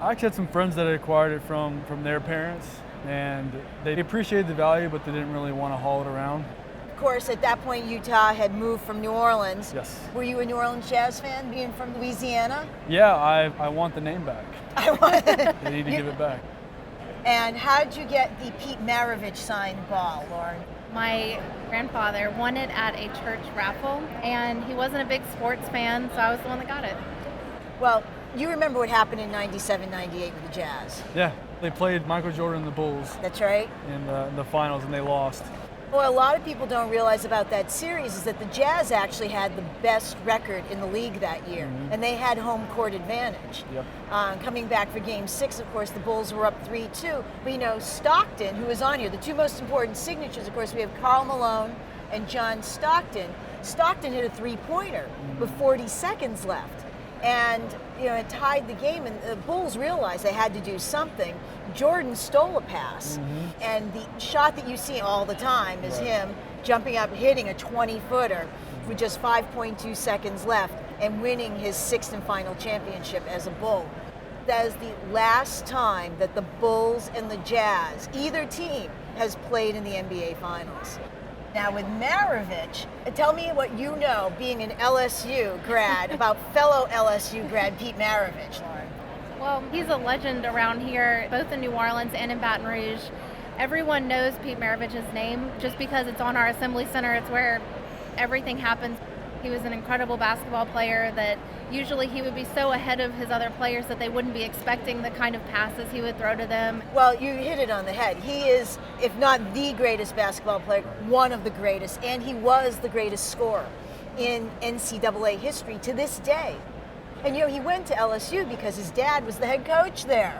I actually had some friends that had acquired it from their parents, and they appreciated the value, but they didn't really want to haul it around. Of course, at that point, Utah had moved from New Orleans. Yes. Were you a New Orleans Jazz fan, being from Louisiana? Yeah, I want the name back. I want. They need to give it back. And how did you get the Pete Maravich signed ball, Lauren? My grandfather won it at a church raffle, and he wasn't a big sports fan, so I was the one that got it. Well, you remember what happened in '97, '98 with the Jazz. Yeah, they played Michael Jordan and the Bulls That's right. in the finals, and they lost. What a lot of people don't realize about that series is that the Jazz actually had the best record in the league that year, and they had home court advantage. Yep. Coming back for Game 6, of course, the Bulls were up 3-2. But, you know, Stockton, who was on here, the two most important signatures, of course, we have Karl Malone and John Stockton. Stockton hit a three-pointer with 40 seconds left. And, you know, it tied the game, and the Bulls realized they had to do something. Jordan stole a pass, and the shot that you see all the time is him jumping up, hitting a 20-footer with just 5.2 seconds left and winning his sixth and final championship as a Bull. That is the last time that the Bulls and the Jazz, either team, has played in the NBA Finals. Now with Maravich, tell me what you know, being an LSU grad, about fellow LSU grad Pete Maravich, Lauren. Well, he's a legend around here, both in New Orleans and in Baton Rouge. Everyone knows Pete Maravich's name just because it's on our Assembly Center. It's where everything happens. He was an incredible basketball player that usually he would be so ahead of his other players that they wouldn't be expecting the kind of passes he would throw to them. Well, you hit it on the head. He is, if not the greatest basketball player, one of the greatest, and he was the greatest scorer in NCAA history to this day. And you know, he went to LSU because his dad was the head coach there.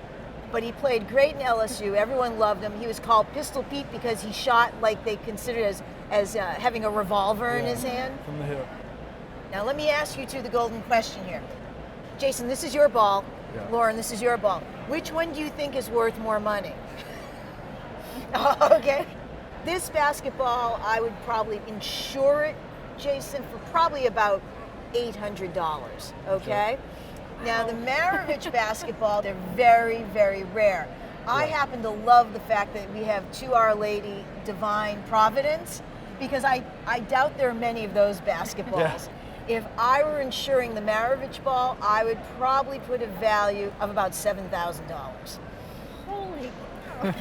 But he played great in LSU. Everyone loved him. He was called Pistol Pete because he shot like they considered as having a revolver in his hand. From the hip. Now let me ask you two the golden question here. Jason, this is your ball. Yeah. Lauren, this is your ball. Which one do you think is worth more money? Okay. This basketball, I would probably insure it, Jason, for probably about $800, okay? Now the Maravich basketball, they're very, very rare. I happen to love the fact that we have To Our Lady Divine Providence, because I doubt there are many of those basketballs. Yeah. If I were insuring the Maravich ball, I would probably put a value of about $7,000. Holy cow.